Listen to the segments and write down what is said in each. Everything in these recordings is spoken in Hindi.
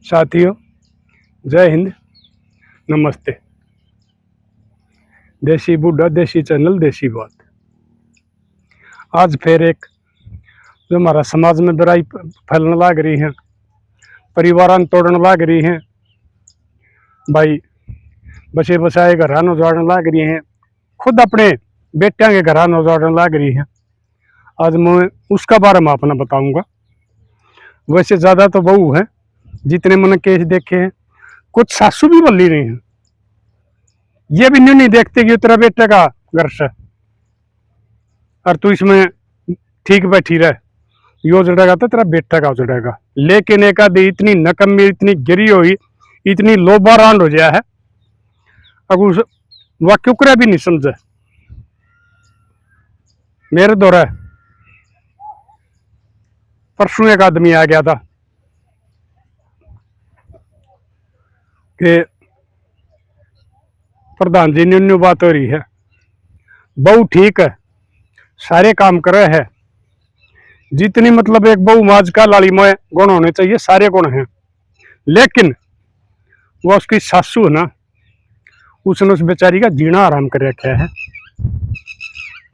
साथियों, जय हिंद, नमस्ते। देसी बूढ़ा, देसी चैनल, देसी बात। आज फिर एक जो हमारा समाज में बुराई फैलने लग रही है, परिवार तोड़ने लग रही है, भाई बचे बसाए घर उजाड़ने लग रही हैं, खुद अपने बेटिया के घर उजाड़ने लग रही हैं। आज मैं उसका बारे में अपना बताऊंगा। वैसे ज़्यादा तो बहू है, जितने मैंने केस देखे हैं, कुछ सासू भी बल्ली नहीं है। ये भी नहीं देखते कि तेरा बेटे का घर से और तू इसमें ठीक बैठी रहे, यो उजड़ेगा तो तेरा बेटा का उजड़ेगा। लेकिन एक आधी इतनी नकम्मी, इतनी गिरी हुई, इतनी लोबारांड हो जाए है, अब उस वह क्यों भी नहीं समझे। मेरे दौरे परसों एक आदमी आ गया था कि प्रधान जी न्यू बात हो रही है, बहू ठीक है, सारे काम करे है, जितनी मतलब एक बहू माज का लाली में गुण होने चाहिए, सारे गुण हैं, लेकिन वो उसकी सासू है ना, उसने उस बेचारी का जीना आराम कर रखा है।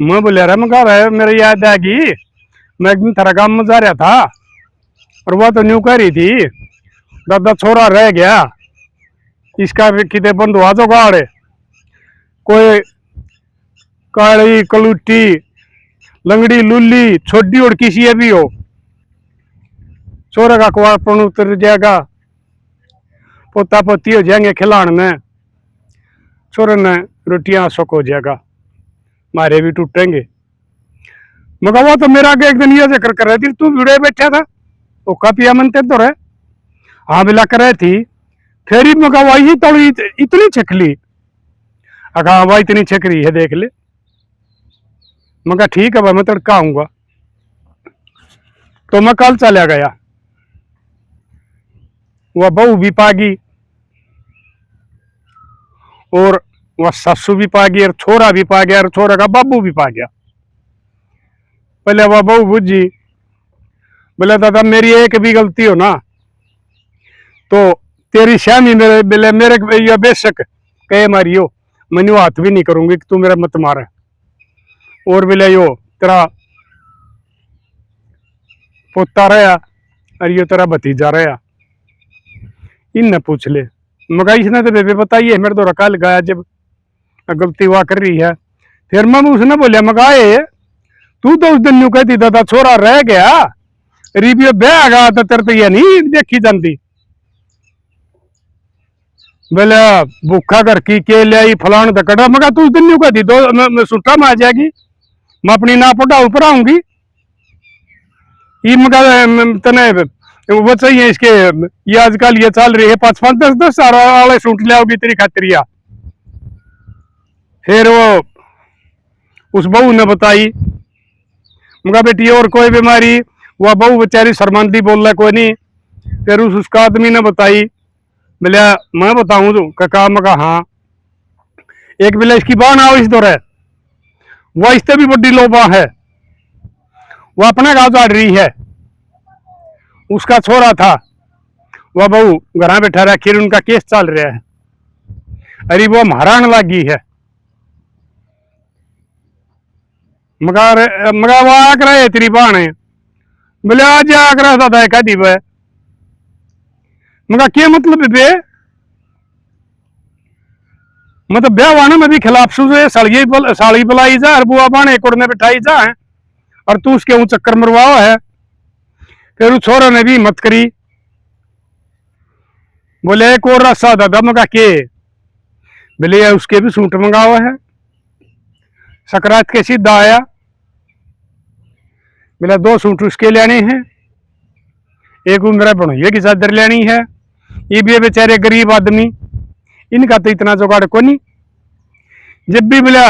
मैं बोलिया रहा, मैं कहा मेरी याद आ गई, मैं एक दिन थारा गांव में जा रहा था और वह तो न्यू कह रही थी, दादा छोरा रह गया, इसका कितने बंधु आ जाओ गाड़े, कोई काली कलूटी लंगड़ी लुल्ली छोटी और किसी भी हो, छोरे का कुआरपन उतर जाएगा, पोता पोती हो जाएंगे खिलाने में, छोरे ने रोटियां सुख हो जाएगा, मारे भी टूटेंगे। मगर वो तो मेरा आगे एक दिन ये जिक्र कर रही थी, तू भिड़े बैठा था, वो का पिया मनते तो रहे, हाँ बिला कर रही थी, फिर ही मगा वही थोड़ी इतनी छिकली, अगा वह इतनी छिक रही है देख ले। मगर ठीक है भाई, मैं तड़का आऊंगा। तो मैं कल चला गया, वह बहू भी पागी और वह ससु भी पा गई और छोरा भी पा गया और छोरा का बाबू भी पा गया। पहले वह बहू बुझी, बोले दादा मेरी एक भी गलती हो ना तो तेरी श्यामी मेरे बोले मेरे बेशक कहे मारियो, मैंने हाथ भी नहीं करूंगी कि तू मेरा मत मारे, और बोले यो तेरा पोता रहा और यो तेरा भतीजा रहा, इन पूछ ले। मगर इसने तो बेबे बताइए मेरे तो रखा लगाया जब गलती हुआ कर रही है। फिर मैं उसने बोलिया, मगाए तू तो उस दिन न्यू कहती दादा छोरा रह गया, रिव्यू ब्याह गा तो तेरे तो ये नहीं देखी जाती, बोले भूखा कर की के लिया फलान दकड़ा। मगर तू उस दिन न्यू कहती दो सुट्टा में आ जाएगी, मैं अपनी ना पटा ऊपर आऊंगी, ये मगर तने वो चाहिए इसके, ये आजकल ये चल रही है 5-5 10-10 साल वाले सूट ले आओगी तेरी खातिरिया। फिर वो उस बहू ने बताई, मगर बेटी और कोई बीमारी, वह बहू बेचारी शर्मांदी बोल रहा कोई नहीं। फिर उसका आदमी ने बताई, बोले मैं बताऊं तू का, मगा हाँ, एक बेला इसकी बाण आओ इस दौरे, वह इससे भी बड़ी लोबा है, वह अपना गाँव झाड़ रही है, उसका छोरा था, वह बहू घर बैठा रहा, खीर उनका केस चल रहा है, अरे वो महाराण लगी है। मगर मगर वो आकर है तेरी बाण है, बोले आज आकर था कह दी वह, मगर क्या मतलब बे, मतलब ब्याह वाना में भी खिलाफ सुझे साली बुलाई जा और बुआ बाणे कुड़ने बिठाई जा है, और तू उसके ऊँ चक्कर मरवाओ है। फिर उस छोरा ने भी हिम्मत करी, बोले एक और रास्ता दादा, मगा के, बोले उसके भी सूट मंगाओ है, सकरात के सीधा आया, बोला 2 सूट उसके लेने हैं, एक मेरा बनोइये की चादर लेनी है, ये भी बेचारे गरीब आदमी, इनका तो इतना जुगाड़ को नहीं। जब भी बोला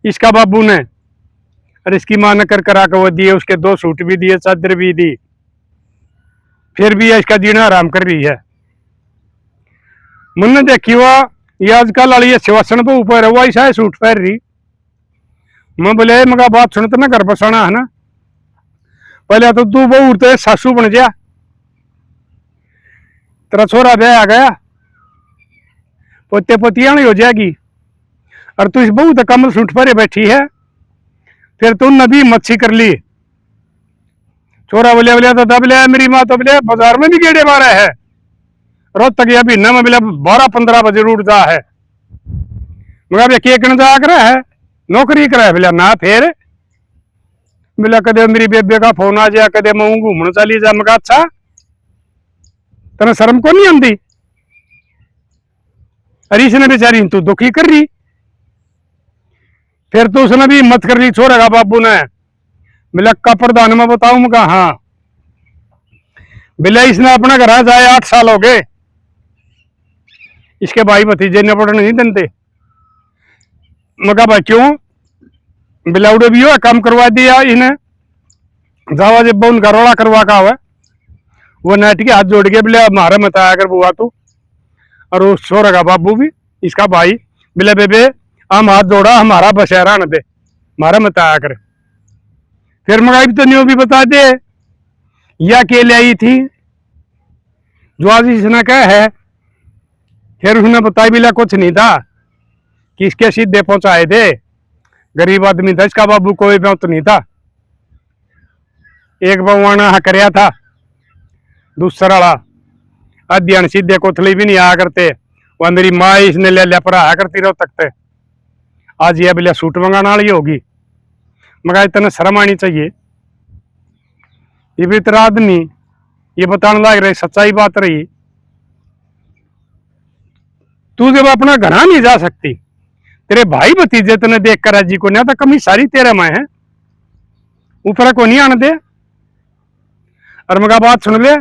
इसका बाबू ने और इसकी मां ने कर करा के वो दिए, उसके 2 सूट भी दिए, चादर भी दी, फिर भी इसका जीना आराम कर रही है। मैंने देखी वो ये आजकल वाली शिवासन पे ऊपर है, वो ऐसा सूट पहन रही। मैं बोले मगा बात सुन, तो ना घर बसाना है ना, पहले तो तू बहू तो सासू बन जा, तेरा छोरा ब्याह आ गया, पोते पोतियां हो जाएगी, और तू इस बहू तो कमल सूट पर बैठी है। फिर तू नबी मच्छी कर ली। छोरा बोलिया बोलिया तो दब लिया, मेरी माँ तो बोलिया बाजार में भी गेड़े मारा है, रोज तक या महीना में बोलिया 12-15 बजे उठता है। मगर के कण जा कर है, नौकरी करे बोलिया ना। फिर बोला कदे मेरी बेबे का फोन आ जाए, कदे मैं घूमने चली जा। मगर अच्छा तेना शर्म को नहीं आती? अरे इसने बेचारी तू दुखी कर रही। फिर तो उसने भी हिम्मत कर ली छोरे का बाबू ने। बोला का प्रधान में बताऊं? मैं हाँ। बोला इसने अपना घर जाए 8 साल हो गए, इसके भाई भतीजे ने पढ़ने नहीं देते। मैं भाई क्यों? बोला उड़े भी हो काम करवा दिया इन्हें, जावा जब उनका रोड़ा करवा का हुआ। वो नेट के हाथ जोड़ के बोले हमारा मत आया कर बुआ तू। और वो छोरा का बाबू भी इसका भाई बोले बेबे हम हाथ जोड़ा, हमारा बशहरा न दे, हमारा मत आया कर। फिर मंगाई भी तो न्यू भी बता दे या के ले आई थी जो आज इसने कहा है। फिर उसने बताया बिला कुछ नहीं था, किसके सीधे पहुंचाए थे, गरीब आदमी था इसका बाबू, कोई बहुत नहीं था। एक बउआना हाँ करया था, दूसरा वाला अध्ययन सीधे कोथली भी नहीं आया करते। वह मेरी माँ इसने ले लिया पर आया करती रहो तकते। आज यह बिलिया सूट मंगाने वाली होगी। मगर इतना शर्म आनी चाहिए। ये भी तेरा आदमी ये बताने लग रहे, सच्चाई बात रही। तू जब अपना घना नहीं जा सकती, तेरे भाई भतीजे तेने देख कर राजी को नहीं, तो कमी सारी तेरे में है, ऊपर को नहीं आने दे। और मगा बात सुन ले,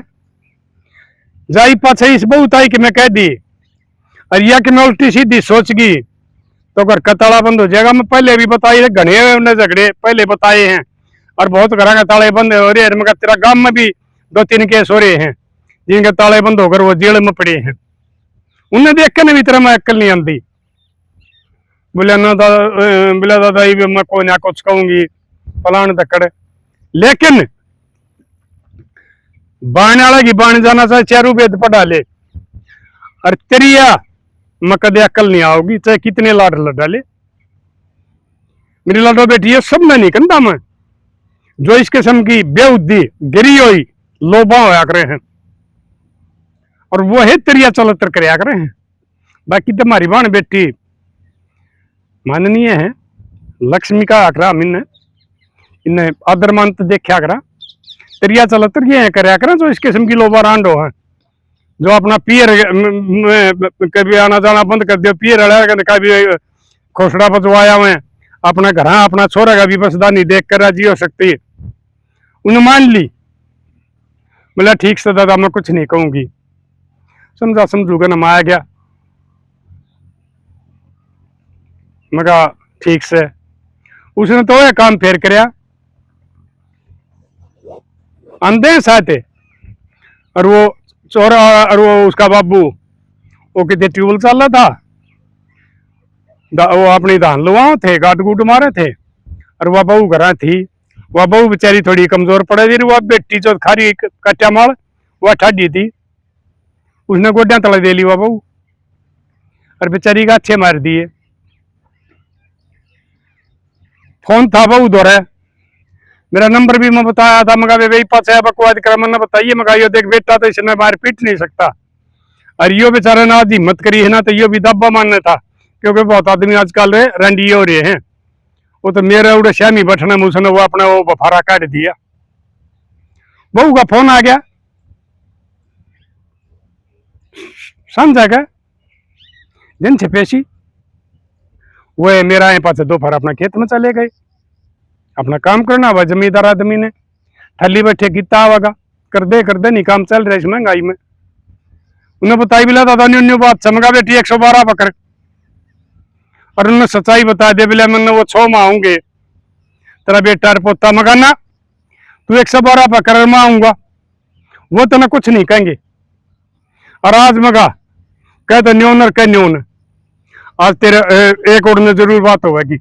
जाई पाछे इस बहुत आई कि मैं कह दी, और यह कि मैं उल्टी सीधी सोच गई तो घर का ताला बंद हो जाएगा। मैं पहले भी बताई है, घने झगड़े पहले बताए हैं, और बहुत घर का ताले बंद हो रहे हैं। मगर तेरा गांव में भी 2-3 केस हो रहे हैं जिनके ताले बंद होकर वो जेल में पड़े हैं। उन्हें देख के भी तेरा मैं अक्ल नहीं आती। बोले ना दादा, बोला दादा मैं को ना कुछ कहूंगी फलान दकड़। लेकिन बाण वाला की बाण जाना चाहे चारू वेद पढ़ा ले, और तेरिया मैं कदे अकल नहीं आओगी चाहे कितने लाड लड़ा ले। मेरी लाडो बेटी है सब में नहीं कंधा में जो इस किस्म की बेउद्दी गिरी हुई लोबा होया करे हैं, और वो है तेरिया चलतर करया करे हैं। बाकी तो हमारी बाण बेटी माननीय है, लक्ष्मी का आकरा इन्हें इन्हें आदर मान तो देखा करा। तेरिया चलतर ये करया करा जो इस किस्म की लोबा रांडो है, जो अपना पियर कभी आना जाना बंद कर दिया, पियर कभी खोसड़ा बजवाया हुए अपना घर, अपना छोरा का भी बसदानी देख कर राजी हो सकती है। उन्हें मान ली। बोला ठीक से दादा मैं कुछ नहीं कहूंगी, समझा समझूगा ना। मैं आ गया, मगा ठीक से उसने तो यह काम फेर करया अंधे साथे। और वो चोरा और वो उसका बाबू वो कितने ट्यूबल चल रहा था, वो अपनी धान लुआ थे, गाट गुट मारे थे, और वह बहू घर थी। वह बहू बेचारी थोड़ी कमजोर पड़े थी, वह बेटी जो खारी कच्चा माल वह ठाडी थी, उसने गोड्या तले दे ली वह बहू, और बेचारी का अच्छे मार दिए। फोन था बहू दौरे, मेरा नंबर भी मैं बताया था। मगा वे पास है बकवाद कर मैंने बताइए, मगा यो देख बेटा तो इसने बाहर पीट नहीं सकता, और यो बेचारा ना हिम्मत करी है ना, तो यो भी दब्बा मानना था, क्योंकि बहुत आदमी आजकल रंडी हो रहे हैं। वो तो मेरे उड़े श्यामी बैठने में उसने वो अपना वो बफारा काट दिया। बहू का फोन आ गया, समझा क्या दिन से पेशी वो मेरा है पास दोपहर अपना खेत में चले गए, अपना काम करना हुआ। जमींदार आदमी ने ठल्ली बैठे किता आवागा कर दे नहीं काम चल रहा इस महंगाई में। उन्हें बताई बिला दादा न्यू बात चमका बेटी 112 पकड़, और उन्होंने सच्चाई बता दे बिला मैंने वो 6 माह होंगे तेरा बेटा पोता मगाना, तू 112 पकड़ मैं आऊंगा, वो तेना कुछ नहीं कहेंगे। और आज मगा कह दो न्यून और कह न्यून, आज तेरे एक और ने जरूर बात होगी।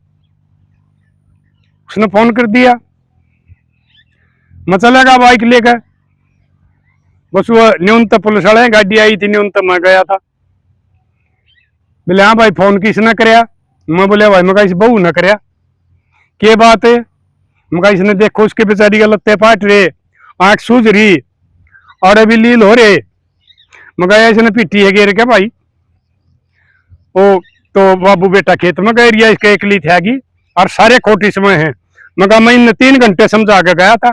उसने फोन कर दिया, मैं चलेगा बाइक लेकर, बस वो न्यूनतम पुलिस वाले गाड़ी आई थी, न्यूनतम मैं गया था। बोले हाँ भाई फोन किसने कराया? मैं बोले भाई मैं इस बहू ने कराया। के बात है? मैं इसने देखो उसके बेचारी का लत्ते पाट रहे, आंख सूझ रही और अभी लील हो रहे। मैं इसने पीटी है घेर के भाई। वो तो बाबू बेटा खेत में गए रिया, इसके एकली थी और सारे खोटी समय है। मैं इन 3 घंटे समझा के गया था,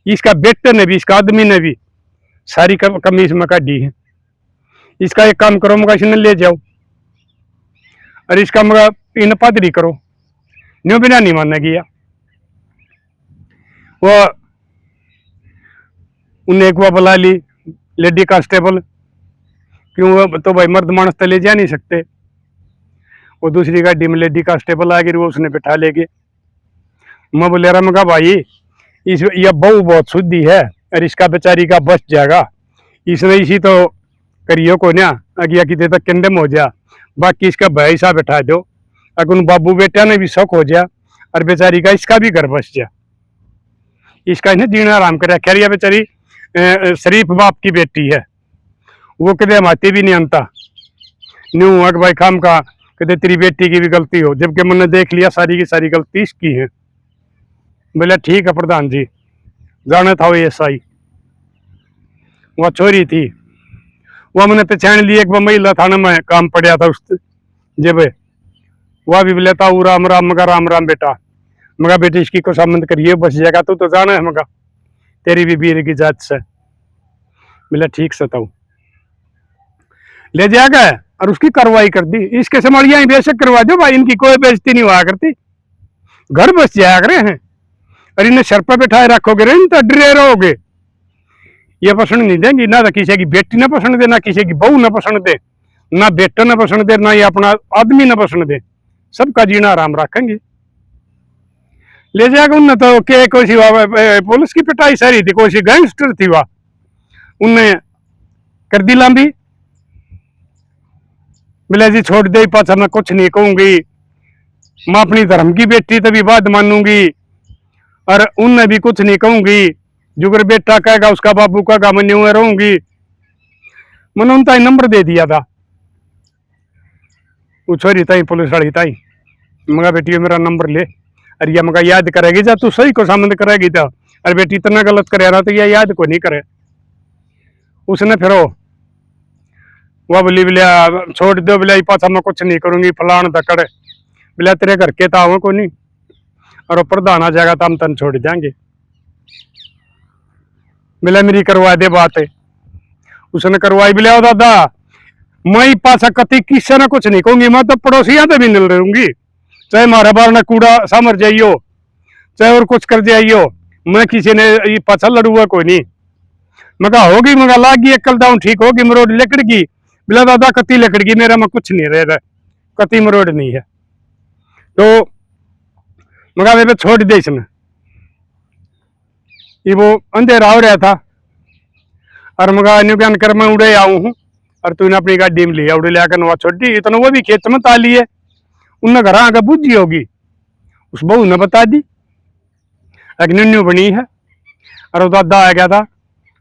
इसका बेटे ने भी इसका आदमी ने भी सारी कमीज में काटी है। इसका एक काम करो, मगा इसने ले जाओ और इसका मगा इन पादरी करो, न्यू बिना नहीं मानने गया। वो उन्हें एक वो बुला ली लेडी कांस्टेबल, क्यों वो तो भाई मर्द मानस तो ले जा नहीं सकते। वो दूसरी गाड़ी में लेडी कांस्टेबल आ गई, वो उसने बैठा ले गए। मैं बोले रहा, मैं भाई इस ये बहू बहुत शुद्धि है और इसका बेचारी का बच जाएगा, इसने इसी तो करियो को ना अगिया की तक कंडम हो जा, बाकी इसका भाई सा बैठा दो, अगर उन बाबू बेटा ने भी शौक हो जा और बेचारी का इसका भी घर बच जा। इसका इन्हें जीना आराम कर रखा है। बेचारी शरीफ बाप की बेटी है, वो कदे माते भी नहीं आनता न्यू अग भाई खाम का कदे तेरी बेटी की भी गलती हो, जबकि मैंने देख लिया सारी की सारी गलती इसकी है। बोला ठीक है प्रधान जी, जाना था वो एसआई, वह छोरी थी, वह मैंने पहचान ली, एक महिला थाना में काम पड़ा था उस जब, वह भी बोला था राम राम, मगा राम राम बेटा, मगा बेटी इसकी को संबंध करिए बस जाएगा, तो जाना है मगा तेरी भी वीर की जात से। बोला ठीक से ताऊ ले जाएगा और उसकी कार्रवाई कर दी। इसके समझिया ही बेशक करवा दो भाई, इनकी कोई बेइज्जती नहीं हुआ करती, घर बस जाया करे हैं और इन्हें सर पर बैठाए रखोगे इन तो डरे रहोगे। ये पसंद नहीं देंगी, ना तो किसी की बेटी ने पसंद दे, ना किसी की बहू ने पसंद दे, ना बेटा ने पसंद दे, ना ये अपना आदमी ने पसंद दे, सबका जीना आराम रखेंगे। ले जाकर उनने तो के कोई पुलिस की पिटाई सारी थी, कोई गैंगस्टर थी, वह उनने कर दी लांबी। बोले जी छोड़ दे पाछा, मैं कुछ नहीं कहूंगी, मैं अपनी धर्म की बेटी तभी बात मानूंगी और उनने भी कुछ नहीं कहूंगी, जुगर बेटा कहेगा उसका बाबू कहेगा मैं न्यू रहूंगी। मैंने उनका नंबर दे दिया था, वो छोरी ताई पुलिस वाली ताई, मगा बेटी मेरा नंबर ले, अरे ये मगा याद करेगी जा, तू सही को संबंध करेगी तो, अरे बेटी इतना गलत करे रहा तो यह याद को नहीं करे। उसने फिर वह बोली बोलिया छोड़ दो, बोलिया पाछा मैं कुछ नहीं करूंगी फलान दकड़, बोलिया तेरे घर के ताव को नहीं और प्रधान आ जाएगा तो हम तन छोड़ देंगे। बोला मेरी करवा दे बात है, उसने करवाई। बोलिया दादा मैं पाछा कति किसी ने कुछ नहीं कहूंगी, मैं तो पड़ोसिया तो भी मिल रहूंगी, चाहे मारे बार ने कूड़ा सामर जाइयो चाहे और कुछ कर जाइयो, मैं किसी ने पाछा लड़ूंगा कोई नहीं। मैं कहा होगी, मैं लागी अक्ल दाऊ ठीक होगी, मरोड़ लकड़गी। बोला दादा कति लकड़गी, मेरा में कुछ नहीं रह रहा, कति मरोड़ नहीं है। तो मगा वे छोड़ दे इसने, ये वो अंधेरा हो रहा था और मगा न्यू ज्ञान कर मैं उड़े आऊ हूँ और तूने अपनी गाड़ी में लिया, उड़े लिया नवा छोटी, इतना वो भी खेत में ताली है, उनने घर आकर बुझी होगी, उस बहू ने बता दी एक न्यू बनी है और दादा आ गया था,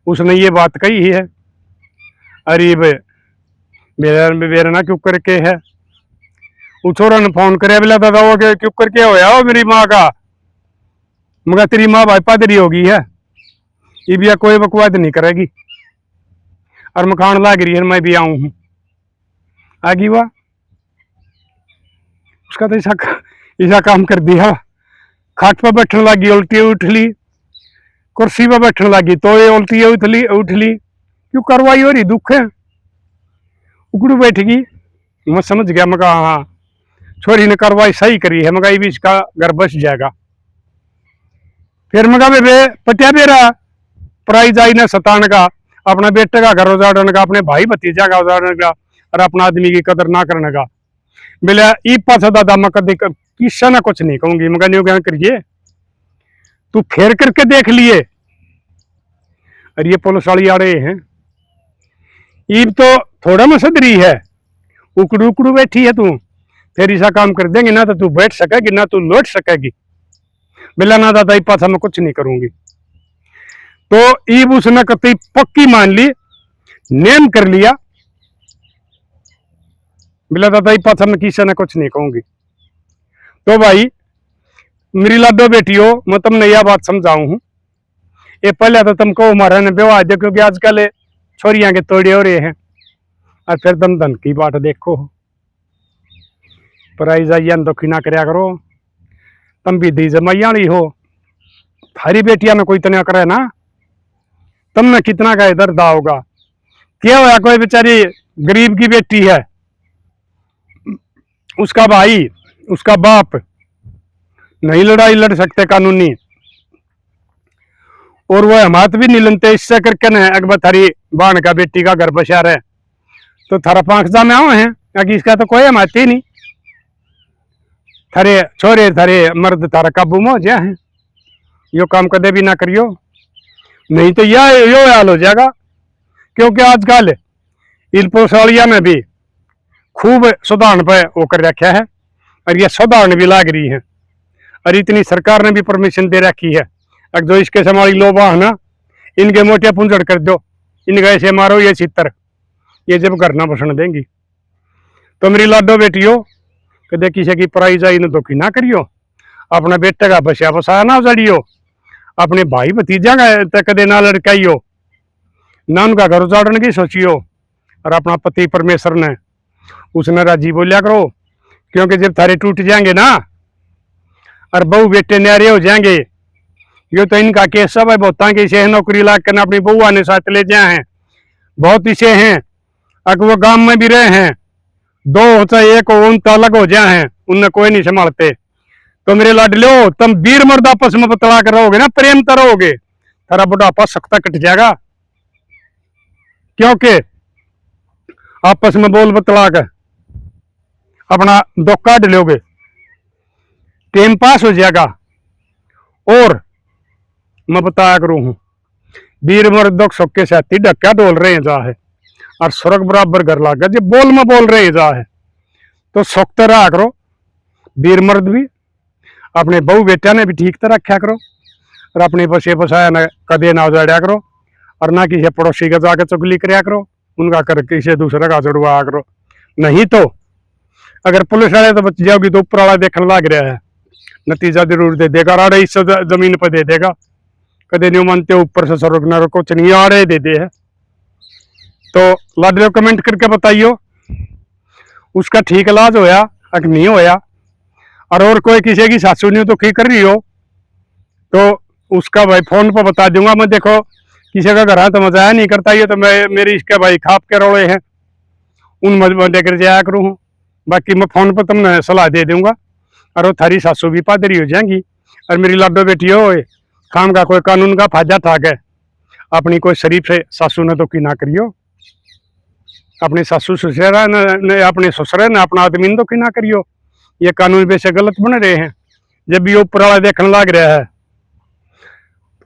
उसने ये बात कही है। अरे मेरा ना क्यों करके है, वो छोरा ने फोन करे, बोला दादा वो क्यों करके होया हो मेरी माँ का, मगर तेरी माँ भाई पादरी होगी है, ये भी कोई बकवाद नहीं करेगी और मैं खान लाग रही है, मैं भी आऊं हूँ। आगी वाह, उसका तो ऐसा काम कर दिया, खाट पर बैठने लगी उल्टी उठ ली, कुर्सी पर बैठने लगी तो ये उल्टी उठ ली, क्यों कार्रवाई हो रही, दुख है, उकड़ू बैठ गई। मैं समझ गया, मैं कहा हाँ छोरी ने कार्रवाई सही करी है, मगा भी इसका घर बच जाएगा। फिर मगा बे पटिया बेरा प्राइज आई ना सतान का, अपना बेटे का घर उजाड़ने का, अपने भाई भतीजा का उजाड़ने का और अपना आदमी की कदर ना करने का। बोले ई पास दादा मैं कभी किस्सा ना कुछ नहीं कहूंगी, मगर न्यू क्या करिए तू फेर करके देख लिए। और ये पुलिस वाली आड़े हैं, ईब तो थोड़ा मसदरी है, उकड़ू उकड़ू बैठी है तू, फिर ऐसा काम कर देंगे ना तो तू बैठ सकेगी ना तू लौट सकेगी। बोला ना दादा ई पास मैं कुछ नहीं करूंगी। तो ईब उसने कतई पक्की मान ली, नेम कर लिया, बिला दादा पता मैं किसी ने कुछ नहीं कहूंगी। तो भाई मेरी लाडो बेटियों, मैं तुमने यह बात समझाऊं हूं, ये पहले तो तुमको हमारा ने विवाह दे, क्योंकि आजकल छोरियां के तोड़े हो रहे हैं, और फिर तुम धन की बात देखो, पराई जाइया दुखी ना करया करो। तुम भी दी जमाइया हो, थारी बेटिया में कोई तनिया करे ना, तुमने कितना का दर्द होगा। क्या होया, कोई बेचारी गरीब की बेटी है, उसका भाई उसका बाप नहीं लड़ाई लड़ सकते कानूनी, और वो हिमायत भी नहीं लेते, इससे करके न अकबर थारी बहन का बेटी का घर बसा रहे, तो थारा पांखजा में आओ है, क्योंकि इसका तो कोई हिमायत ही नहीं। थारे छोरे थारे मर्द थारा काबू में हो जाए हैं, यो काम कदे भी ना करियो, नहीं तो यह यो हाल हो जाएगा। क्योंकि आजकल इन पुलिस में भी खूब सुधारण पे होकर रखा है, और ये सुधारण भी लाग रही है, और इतनी सरकार ने भी परमिशन दे रखी है। अब जो इसके समाली लोबा है ना, इनके मोटे पुंजड़ कर दो, इनका ऐसे मारो ये चित्र, ये जब घर ना बसन देंगी। तो मेरी लाडो बेटियों, कदे किसी की पराई जाई ने दुखी ना करियो, अपने बेटे का बसिया बसाया ना उजाड़ियो, अपने भाई भतीजा का कदे ना लड़काइयो, ना उनका घर उजाड़ने की सोचियो, और अपना पति परमेश्वर ने उसने राजी बोलिया करो। क्योंकि जब थारे टूट जाएंगे ना, और बहू बेटे न्यारे हो जाएंगे, यो तो इनका केस सब है, बहुत इसे नौकरी ला कर अपनी बउआ ने साथ ले जाए हैं, बहुत इसे हैं, अगर वो गांव में भी रहे हैं, दो होता एक उनका अलग हो जाए हैं, उनने कोई नहीं संभालते। तो मेरे लाडलो, तुम वीर मर्द आपस में बतला कर रहोगे ना, प्रेम तो रहोगे, थारा बुढ़ापा सख्ता कट जाएगा। क्योंकि आपस में बोल बतला कर अपना दुख काट लोगे, टाइम पास हो जाएगा। और मैं बताया करूं हूं, वीर मर्द दुख सुख के साथी ढक्का डोल रहे हैं जा है, और स्वर्ग बराबर घर लागा जो बोल में बोल रहे हैं जा है। तो सुख तो रहा करो, वीर मर्द भी अपने बहू बेटा ने भी ठीक तरह रखा करो, और अपने बसे बसाया न कदे ना उजाड़ा करो, और ना किसी पड़ोसी का जाकर चुगली कराया करो, उनका कर किसी दूसरे का जुड़वा करो। नहीं तो अगर पुलिस वाले तो बच जाओगी, तो ऊपर वाला देखने लग रहा है, नतीजा जरूर दे देगा, आड़े इस जमीन पर दे देगा, कदे नहीं मानते ऊपर से स्वर्ग नरक कुछ नहीं, आड़े दे दे है। तो लाडलो कमेंट करके बताइयो, उसका ठीक इलाज होया अगर नहीं होया, और कोई किसी की सासू नहीं दुखी कर रही हो, तो उसका भाई फोन पर बता दूंगा मैं। देखो किसी का घर है तो मजा नहीं करता, ये तो मैं मेरी इसके भाई खाप के रोड़े हैं, उन मजबूत लेकर जाया करूँ हूँ। बाकी मैं फोन पर तुमने सलाह दे दूंगा, और वो थारी सासू भी पादरी हो जाएंगी। और मेरी लाडो बेटी हो, काम का कोई कानून का फायदा ठाक है, अपनी कोई शरीफ से सासू ने दुखी ना करियो, अपने सासू ससुरा ने अपने ससुरे ने अपना आदमी ने दुखी ना करियो। ये कानून वैसे गलत बन रहे हैं, जब भी ऊपर वाला देखने लग रहा है,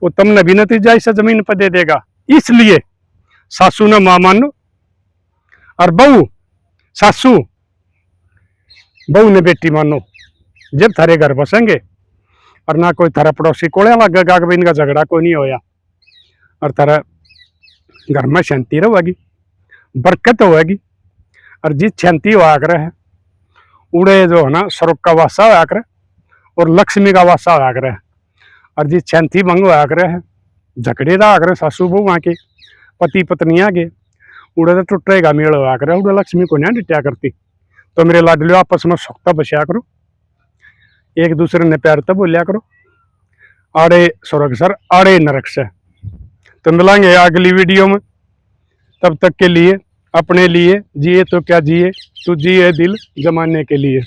तो तुमने भी नतीजा इस जमीन पर दे देगा। इसलिए सासू ने मां मानो, और बहू सासू बहू ने बेटी मानो। जब थारे घर बसेंगे, और ना कोई थारा पड़ोसी कोड़े लगेगा कि इनका झगड़ा कोई नहीं होया, और थारा घर में शांति रहेगी, बरकत होगी, और जिस शांति हुआ करे है, उड़े जो है ना स्वर्ग का वासा हुआ करे, और लक्ष्मी का वासा हुआ करे, और जिस शांति भंग हुआ करे है, झगड़े रहा करे सासू बहू के, पति पत्नियां के, उड़े तो टूटेगा मेल हुआ करे, उड़े लक्ष्मी को नहीं डिट्या करती। तो मेरे लाडलियों, आपस में सुखता बचा करो, एक दूसरे ने प्यार तो बोलिया करो, आड़े स्वर्ग सर आड़े नरक से। तो मिलेंगे अगली वीडियो में, तब तक के लिए अपने लिए जिए तो क्या जिए, तू जिए दिल जमाने के लिए।